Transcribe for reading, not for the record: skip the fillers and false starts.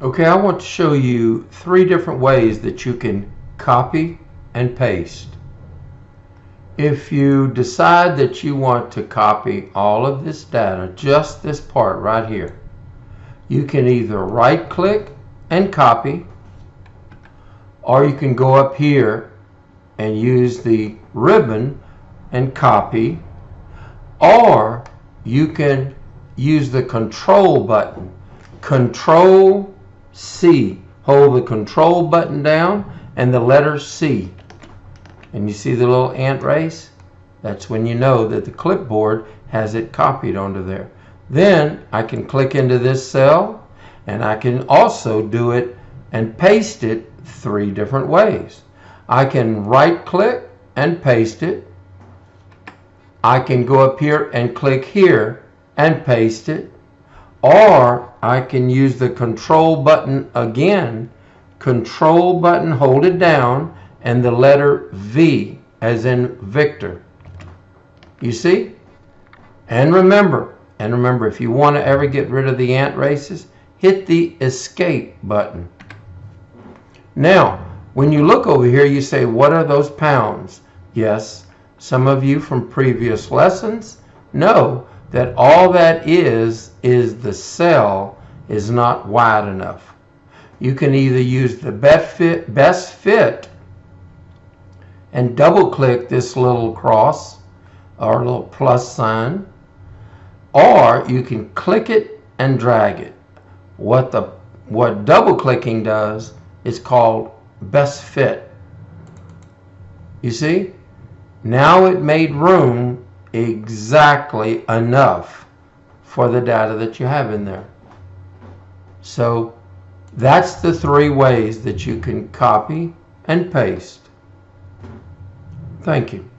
Okay, I want to show you 3 different ways that you can copy and paste. If you decide that you want to copy all of this data, just this part right here, you can either right click and copy, or you can go up here and use the ribbon and copy, or you can use the control button. Control C. Hold the control button down and the letter C. And you see the little ant race? That's when you know that the clipboard has it copied onto there. Then I can click into this cell, and I can also do it and paste it 3 different ways. I can right click and paste it. I can go up here and click here and paste it. Or I can use the control button again. Control button, hold it down, and the letter V as in Victor. You see? And remember, if you want to ever get rid of the ant races, hit the escape button. Now, when you look over here, you say, what are those pounds? Yes, some of you from previous lessons know that all that is the cell is not wide enough. You can either use the best fit and double click this little cross or little plus sign, or you can click it and drag it. What double clicking does is called best fit. You see? Now it made room exactly enough for the data that you have in there. So that's the 3 ways that you can copy and paste. Thank you.